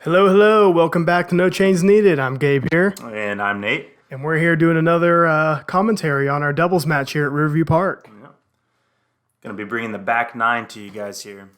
Hello, hello. Welcome back to No Chains Needed. I'm Gabe here. And I'm Nate. And we're here doing another commentary on our doubles match here at Riverview Park. Yeah. Going to be bringing the back nine to you guys here.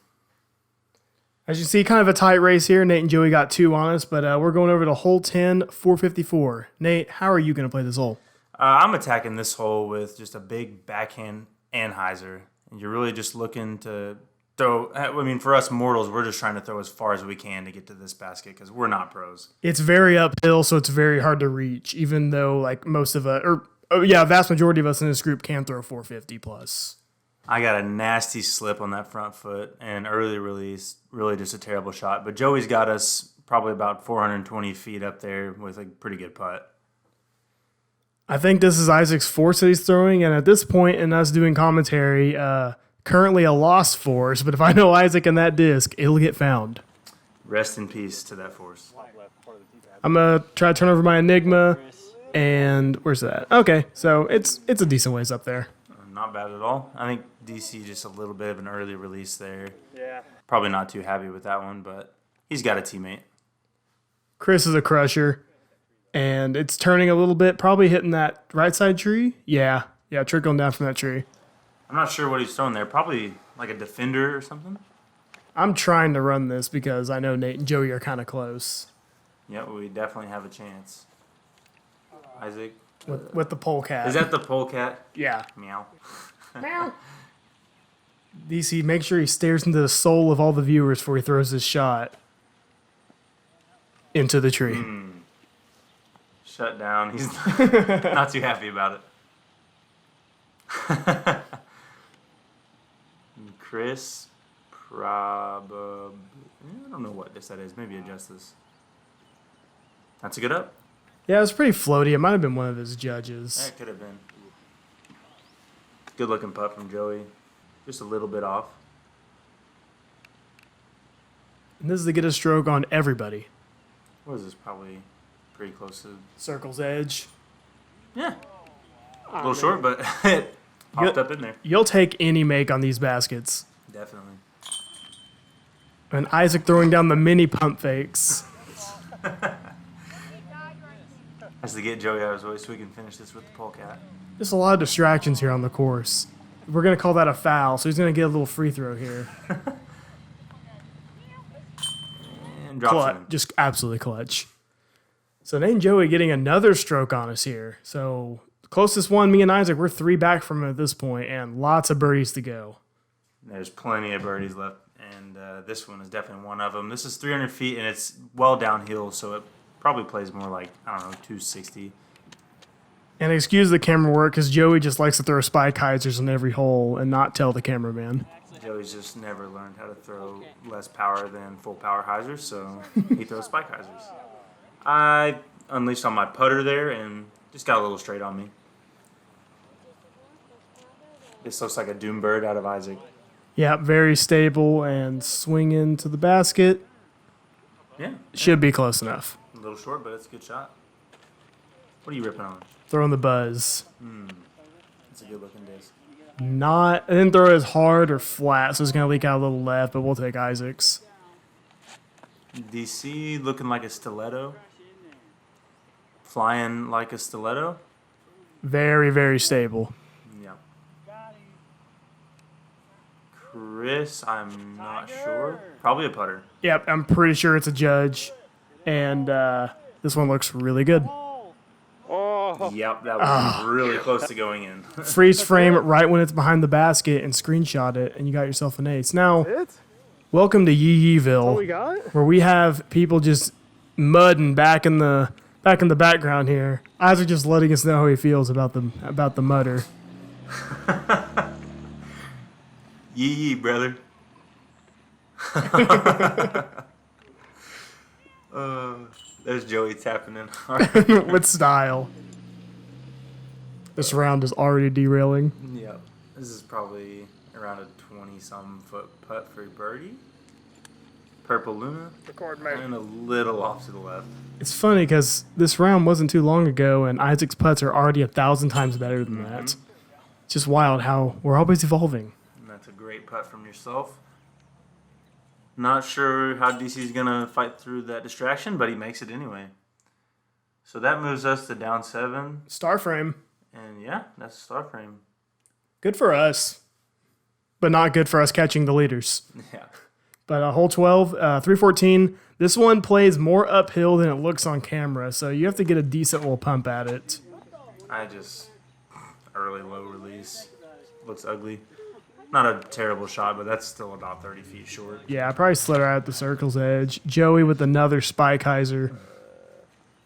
As you see, kind of a tight race here. Nate and Joey got two on us, but we're going over to hole 10, 454. Nate, how are you going to play this hole? I'm attacking this hole with just a big backhand anhyzer. And you're really just looking to throw. I mean, for us mortals, we're just trying to throw as far as we can to get to this basket because we're not pros. It's very uphill, so it's very hard to reach, even though like most of us, vast majority of us in this group can throw 450 plus. I got a nasty slip on that front foot and early release, really just a terrible shot. But Joey's got us probably about 420 feet up there with a pretty good putt. I think this is Isaac's fourth that he's throwing, and at this point in us doing commentary, currently a lost force, but if I know Isaac and that disc, it'll get found. Rest in peace to that force. I'm going to try to turn over my Enigma, and where's that? Okay, so it's a decent ways up there. Not bad at all. I think DC just a little bit of an early release there. Yeah. Probably not too happy with that one, but he's got a teammate. Chris is a crusher, and it's turning a little bit, probably hitting that right side tree. Yeah, trickling down from that tree. I'm not sure what he's throwing there. Probably like a defender or something. I'm trying to run this because I know Nate and Joey are kind of close. Yeah, we definitely have a chance. Isaac. With the polecat. Is that the polecat? Yeah. Meow. Meow. DC, make sure he stares into the soul of all the viewers before he throws his shot into the tree. Shut down. He's not too happy about it. Chris, probably. I don't know what that is. Maybe adjust this. That's a good up. Yeah, it was pretty floaty. It might have been one of his judges. That could have been. Good looking putt from Joey. Just a little bit off. And this is to get a stroke on everybody. What is this? Probably pretty close to Circle's edge. Yeah. A little short, but it popped up in there. You'll take any make on these baskets. Definitely. And Isaac throwing down the mini pump fakes. Has to get Joey out of his way so we can finish this with the polecat. There's a lot of distractions here on the course. We're going to call that a foul, so he's going to get a little free throw here. And drops it in. Just absolutely clutch. So Nate and Joey getting another stroke on us here. So closest one, me and Isaac, we're three back from him at this point, and lots of birdies to go. There's plenty of birdies left, and this one is definitely one of them. This is 300 feet, and it's well downhill, so it probably plays more like, 260. And excuse the camera work, because Joey just likes to throw spike hyzers on every hole and not tell the cameraman. Joey's just never learned how to throw less power than full power hyzers, so he throws spike hyzers. I unleashed on my putter there and just got a little straight on me. This looks like a doom bird out of Isaac. Yeah, very stable and swinging to the basket. Yeah. Should be close enough. A little short, but it's a good shot. What are you ripping on? Throwing the buzz. It's a good looking disc. I didn't throw it as hard or flat, so it's going to leak out a little left, but we'll take Isaac's. DC looking like a stiletto. Flying like a stiletto. Very, very stable. Yeah. Chris, I'm not sure. Probably a putter. Yep, I'm pretty sure it's a judge. And this one looks really good. Yep, that was really close to going in. Freeze frame it right when it's behind the basket and screenshot it, and you got yourself an ace. Now, welcome to Yee Yeeville, where we have people just mudding back in the background here. Isaac just letting us know how he feels about the mudder. Yee, brother. There's Joey tapping in. With style. This round is already derailing. Yep. This is probably around a 20-some foot putt for birdie. Purple Luna. And a little off to the left. It's funny because this round wasn't too long ago, and Isaac's putts are already 1,000 times better than that. It's just wild how we're always evolving. And that's a great putt from yourself. Not sure how DC's going to fight through that distraction, but he makes it anyway. So that moves us to down 7. Star frame. And yeah, that's a star frame. Good for us, but not good for us catching the leaders. Yeah. But hole 12, 314. This one plays more uphill than it looks on camera, so you have to get a decent little pump at it. Early low release. Looks ugly. Not a terrible shot, but that's still about 30 feet short. Yeah, I probably slid right at the circle's edge. Joey with another spike hyzer.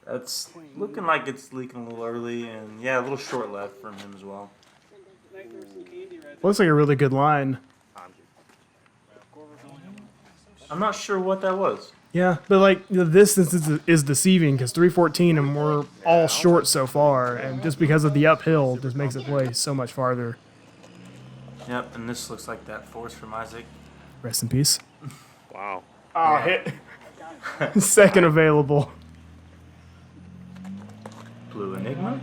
That's looking like it's leaking a little early, and yeah, a little short left from him as well. Looks like a really good line. I'm not sure what that was. Yeah, but like the distance is deceiving because 314 and we're all short so far, and just because of the uphill just makes it play so much farther. Yep, and this looks like that force from Isaac. Rest in peace. Wow. Oh, hit. Second available. Blue Enigma.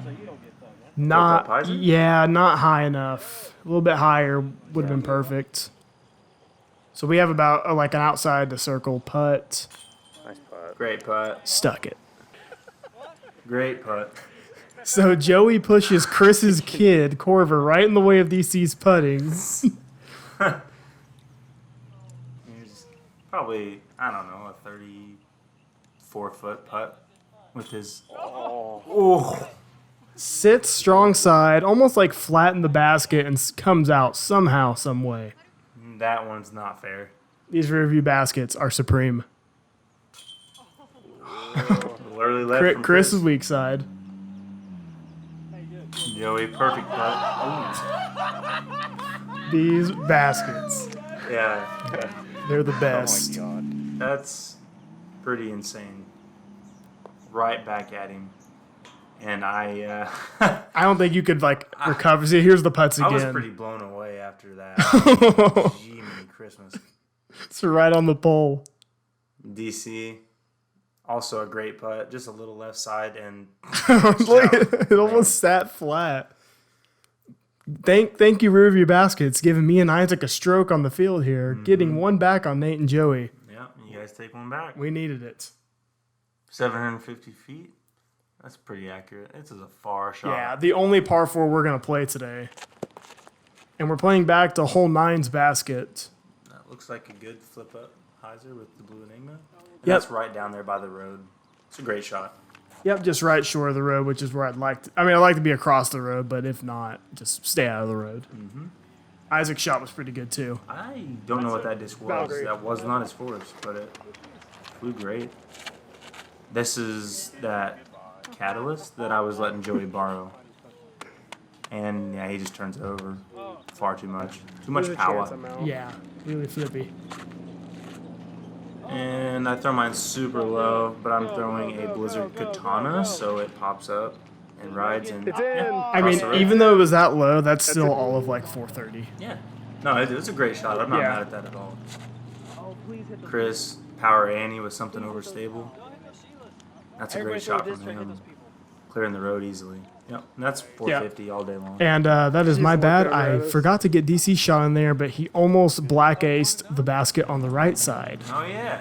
Not, yeah, not high enough. A little bit higher would have been perfect. So we have about like an outside the circle putt. Nice putt. Great putt. Stuck it. Great putt. So Joey pushes Chris's kid, Corver, right in the way of DC's putting. He's probably, I don't know, a 34-foot putt with his... Oh. Sits strong side, almost like flat in the basket, and comes out somehow, some way. That one's not fair. These rear view baskets are supreme. Early left from Chris is weak side. Joey, perfect putt. These baskets, Yeah, they're the Oh best. my god. that's pretty insane. Right back at him. And I I don't think you could like recover. See, here's the putts I again. was pretty blown away after that. Jiminy Christmas. It's right on the pole. DC, also a great putt, just a little left side, and Look, it almost sat flat. Thank you, rear view baskets, giving me and Isaac a stroke on the field here, getting one back on Nate and Joey. yeah, you guys take one back. We needed it. 750 feet. That's pretty accurate. This is a far shot. Yeah, the only par 4 we're going to play today. And we're playing back to hole 9's basket. That looks like a good flip up hyzer with the blue Enigma. And Yep. that's right down there by the road. It's a great shot. Yep, just right shore of the road, which is where I'd like to. I mean, I'd like to be across the road, but if not, just stay out of the road. Isaac's shot was pretty good too. I don't know what that disc was. Valkyrie. That was not his force, but it flew great. This is that catalyst that I was letting Joey borrow. And yeah, he just turns it over far too much. Too much power. Yeah, really flippy. And I throw mine super low, but I'm throwing a Blizzard Katana, so it pops up and rides. And yeah, I mean, across the road. even though it was that low, that's still all of like 430. Yeah. No, it's a great shot. I'm not Yeah. mad at that at all. Chris, Power Annie with something overstable. That's a great shot from him. Clearing the road easily. Yep, and that's 450 all day long. And that is my bad. I forgot to get DC shot in there, but he almost black aced the basket on the right side. Oh, yeah.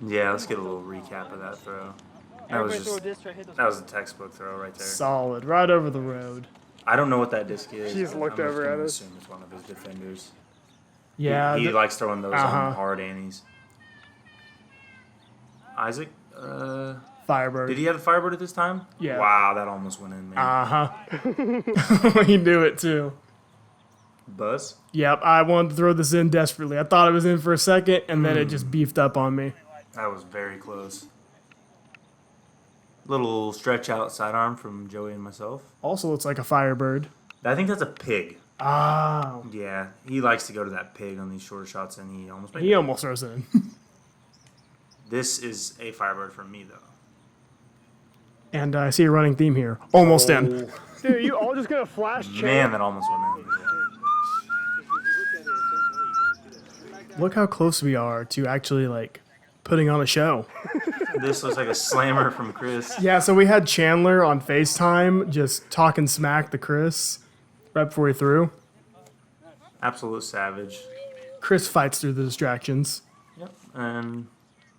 Yeah, let's get a little recap of that throw. That was a textbook throw right there. Solid, right over the road. I don't know what that disc is. He's looked I'm just over gonna at us. assume it's one of his defenders. Yeah, He likes throwing those Uh-huh. on hard Annies. Isaac, Firebird. did he have the Firebird at this time? Yeah. Wow, that almost went in, man. He knew it too. Buzz? Yep, I wanted to throw this in desperately. I thought it was in for a second, and then it just beefed up on me. That was very close. Little stretch out sidearm from Joey and myself. Also looks like a Firebird. I think that's a pig. Ah, Yeah, he likes to go to that pig on these shorter shots, and he almost made he it. almost throws it in. This is a Firebird from me, though. And I see a running theme here. Almost in. Dude, you all just gonna flash check? Man, that almost went in. Look how close we are to actually like putting on a show. This looks like a slammer from Chris. Yeah, so we had Chandler on FaceTime just talking smack to Chris right before he threw. Absolute savage. Chris fights through the distractions. Yep. And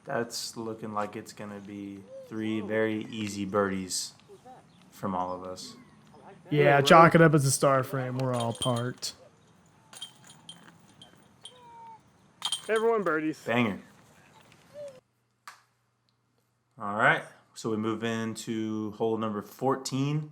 that's looking like it's going to be 3 very easy birdies from all of us. Yeah, chalk it up as a star frame. We're all parked. Everyone birdies. Banger. All right. So we move into hole number 14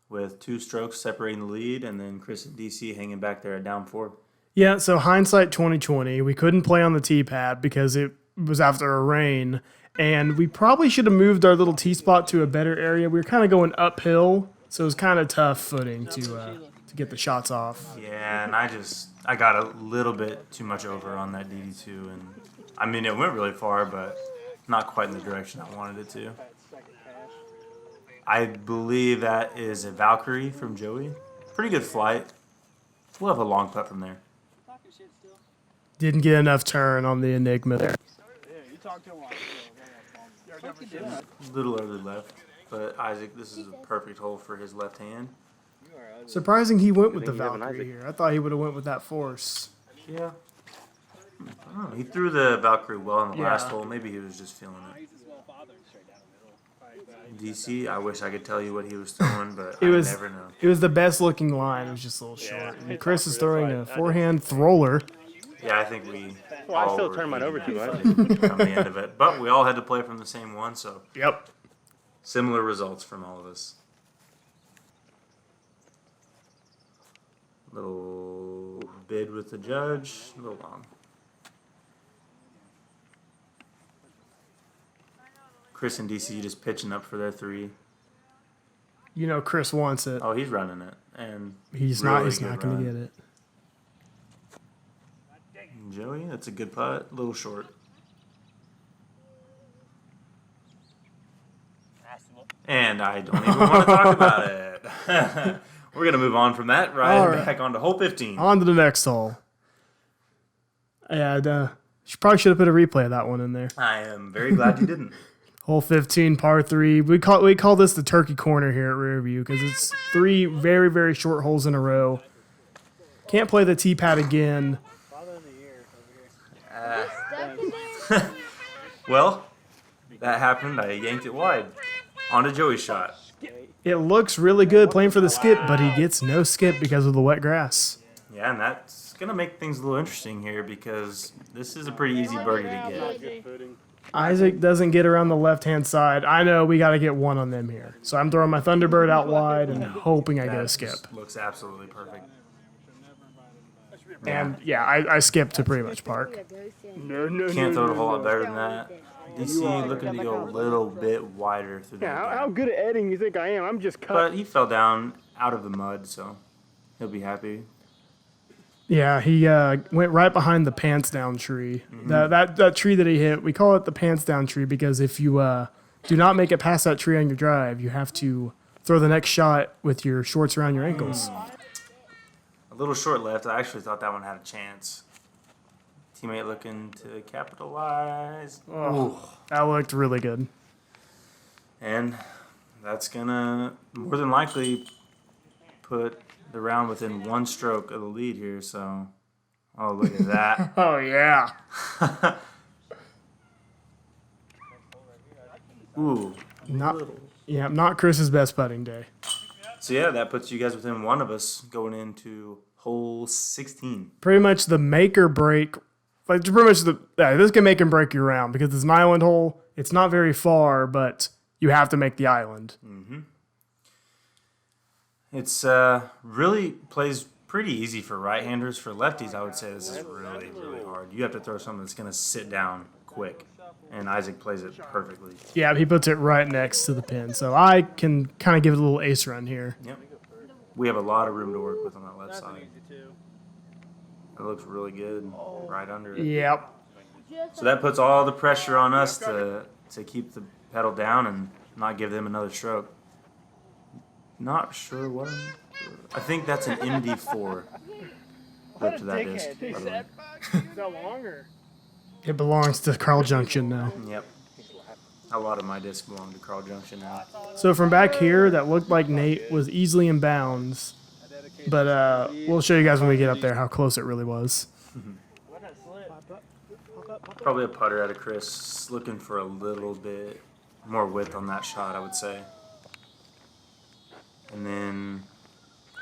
with 2 strokes separating the lead, and then Chris and DC hanging back there at down 4. Yeah, so hindsight 2020, we couldn't play on the tee pad because it was after a rain, and we probably should have moved our little tee spot to a better area. We were kind of going uphill, so it was kind of tough footing to get the shots off. Yeah, and I got a little bit too much over on that DD2, and I mean it went really far, but not quite in the direction I wanted it to. I believe that is a Valkyrie from Joey. Pretty good flight. We'll have a long putt from there. Didn't get enough turn on the Enigma there. Little early left, but Isaac, this is a perfect hole for his left hand. Surprising he went with the you have an Valkyrie Isaac. here. I thought he would have went with that force. Yeah. I don't know. He threw the Valkyrie well in the last Yeah. hole. Maybe he was just feeling it. DC, I wish I could tell you what he was throwing, but I never know. It was the best looking line. It was just a little short. And Chris is throwing a forehand thrower. Yeah, I think we. Well, I all still were turned mine over eating too that much. from the end of it, but we all had to play from the same one, so Yep. similar results from all of us. Little bid with the judge, a little long. Chris and DC just pitching up for their 3. You know Chris wants it. Oh, he's running it, and He's really not good going run. to get it. Joey, that's a good putt, a little short. And I don't even want to talk about it. We're going to move on from that, All right. back on to hole 15. On to the next hole. Yeah, probably should have put a replay of that one in there. I am very glad you didn't. Hole 15, par 3. We call this the turkey corner here at Rearview because it's 3 very, very short holes in a row. Can't play the tee pad again. Well, that happened. I yanked it wide. On to Joey's shot. It looks really good playing for the skip, but he gets no skip because of the wet grass. Yeah, and that's going to make things a little interesting here because this is a pretty easy birdie to get. Isaac doesn't get around the left-hand side. I know we got to get one on them here. So I'm throwing my Thunderbird out wide and hoping I get a skip. Just looks absolutely perfect. And yeah, I skipped to pretty much park. No. Can't throw it a whole lot better than that. DC looking to go a little bit wider through Yeah, that how gap. good at editing do you think I am? I'm just cut. But he fell down out of the mud, so he'll be happy. Yeah, he went right behind the pants down tree. That tree that he hit, we call it the pants down tree because if you do not make it past that tree on your drive, you have to throw the next shot with your shorts around your ankles. A little short left. I actually thought that one had a chance. Teammate looking to capitalize. Oh, that looked really good. And that's going to more than likely put the round within 1 stroke of the lead here. So, oh, look at that. Oh, yeah. Ooh. Not Chris's best putting day. So, yeah, that puts you guys within 1 of us going into hole 16. Pretty much the make or break. Like, pretty much this can make and break your round because it's an island hole. It's not very far, but you have to make the island. It's really plays pretty easy for right-handers. For lefties, I would say this is really, really hard. You have to throw something that's going to sit down quick, and Isaac plays it perfectly. Yeah, he puts it right next to the pin. So I can kind of give it a little ace run here. Yep. We have a lot of room to work with on that left side. It looks really good right under it. Yep. So that puts all the pressure on us to keep the pedal down and not give them another stroke. Not sure what I think that's an MD4 whip to that disc. by the way. Is that longer? It belongs to Carl Junction now. Yep. A lot of my discs belong to Carl Junction now. So from back here, that looked like Nate was easily in bounds. But we'll show you guys when we get up there how close it really was. Probably a putter out of Chris. Looking for a little bit more width on that shot, I would say. And then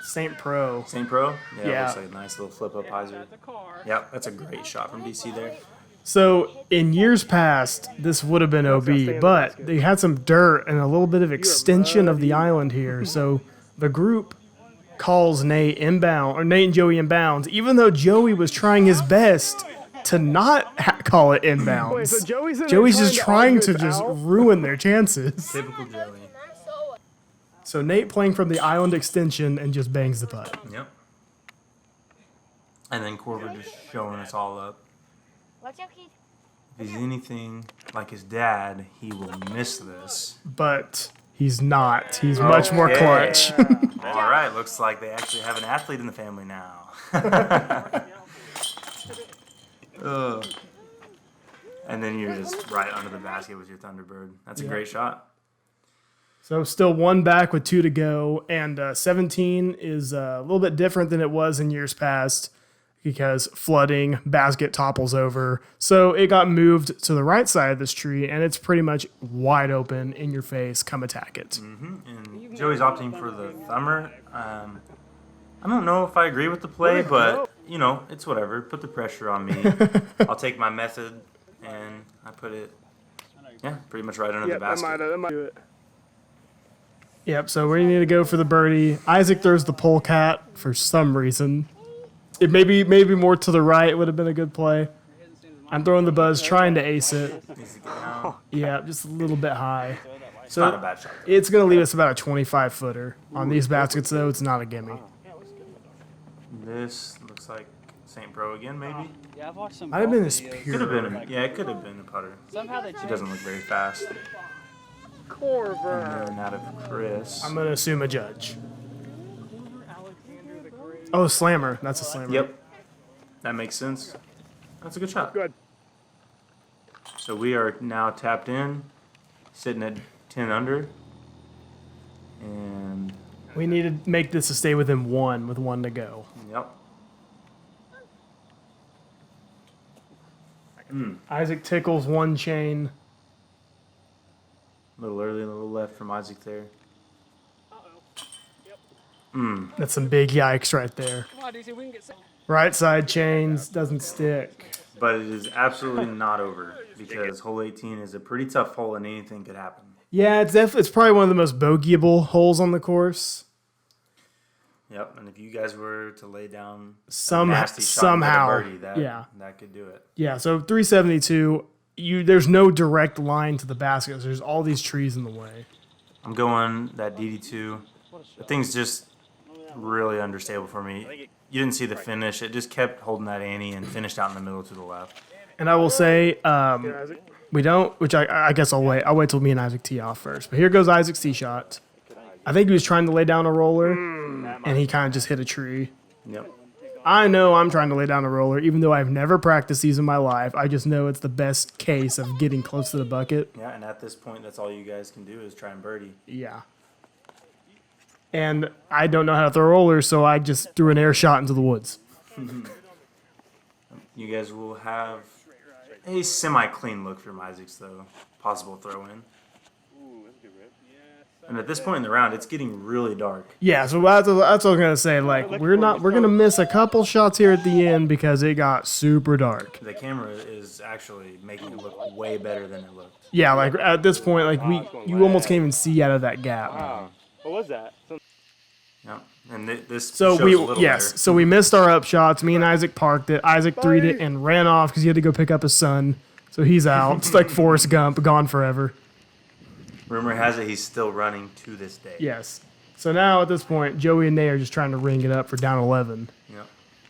St. Pro. St. Pro? Yeah. Looks like a nice little flip up hyzer. Yep, that's a great shot from DC there. So in years past, this would have been OB, but they had some dirt and a little bit of extension of the island here. So the group calls Nate inbound, or Nate and Joey inbounds, even though Joey was trying his best to not call it inbounds. Wait, so Joey's just trying to just ruin their chances. Typical Joey. So Nate playing from the island extension and just bangs the putt. Yep. And then Corver just showing us all up. If he's anything like his dad, he will miss this. But he's not. He's much more clutch. All right, looks like they actually have an athlete in the family now. Ugh. And then you're just right under the basket with your Thunderbird. That's a great shot. So still one back with 2 to go, and 17 is a little bit different than it was in years past because flooding, basket topples over. So it got moved to the right side of this tree, and it's pretty much wide open, in your face, come attack it. And Joey's opting for the thumber. I don't know if I agree with the play, but, you know, it's whatever. Put the pressure on me. I'll take my method, and I put it, pretty much right under the basket. That might do it. Yep, so we need to go for the birdie. Isaac throws the polecat for some reason. It maybe more to the right would have been a good play. I'm throwing the buzz, trying to ace it. Needs to get down. Yeah, just a little bit high. It's not a bad shot. It's going to leave us about a 25-footer. On these baskets, though, it's not a gimme. This looks like St. Pro again, maybe? Yeah, I've watched some. Might have been a golf videos. Could have spear. been, it could have been a putter. Somehow they He changed. doesn't look very fast. Corver. And then out of Chris. I'm going to assume a judge. Oh, slammer. That's a slammer. Yep. That makes sense. That's a good shot. Good. So we are now tapped in, sitting at 10 under. And, We need to make this to stay within 1 with 1 to go. yep. Isaac tickles 1 chain. A little early, a little left from Isaac there. That's some big yikes right there. Come on, DC, we can get some. Right side chains, doesn't stick. But it is absolutely not over because hole 18 is a pretty tough hole and anything could happen. Yeah, it's probably one of the most bogeyable holes on the course. Yep, and if you guys were to lay down a Somehow, nasty shot and get a birdie, that could do it. Yeah, so 372, there's no direct line to the basket. There's all these trees in the way. I'm going that DD2. The thing's just really unstable for me. You didn't see the finish. It just kept holding that ante and finished out in the middle to the left. And I will say, Isaac. we don't, which I guess I'll wait. I'll wait till me and Isaac tee off first. But here goes Isaac's tee shot. I think he was trying to lay down a roller, and he kind of just hit a tree. Yep. I know I'm trying to lay down a roller, even though I've never practiced these in my life. I just know it's the best case of getting close to the bucket. Yeah, and at this point, that's all you guys can do is try and birdie. Yeah. And I don't know how to throw rollers, so I just threw an air shot into the woods. You guys will have a semi-clean look from Isaac's, though. Possible throw-in. And at this point in the round, it's getting really dark. Yeah, so that's what I was gonna say. Like we're gonna miss a couple shots here at the end because it got super dark. The camera is actually making it look way better than it looked. Yeah, like at this point, like you almost can't even see out of that gap. What was that? Yeah, and this So shows a little better. so we missed our up shots. Me and Isaac parked it. Isaac threed it and ran off because he had to go pick up his son. So he's out. It's like Forrest Gump, gone forever. Rumor has it he's still running to this day. Yes. So now at this point, Joey and Nate are just trying to ring it up for down 11. Yep.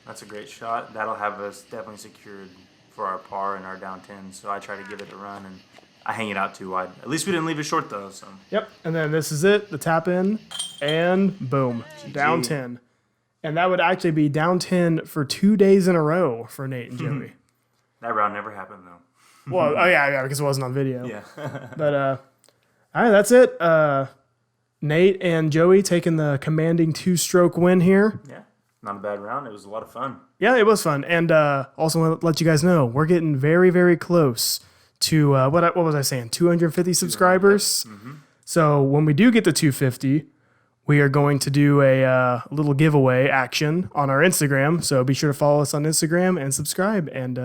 That's a great shot. That'll have us definitely secured for our par and our down 10. So I try to give it a run, and I hang it out too wide. At least we didn't leave it short, though. So Yep. And then this is it, the tap in, and boom, down 10. And that would actually be down 10 for 2 days in a row for Nate and Joey. that round never happened, though. Well, yeah, because it wasn't on video. Yeah. But, all right, that's it. Nate and Joey taking the commanding 2-stroke win here. Yeah. Not a bad round. It was a lot of fun. Yeah, it was fun. And also want to let you guys know, we're getting very, very close to, what was I saying, 250 subscribers. Mm-hmm. So when we do get to 250, we are going to do a little giveaway action on our Instagram. So be sure to follow us on Instagram and subscribe. And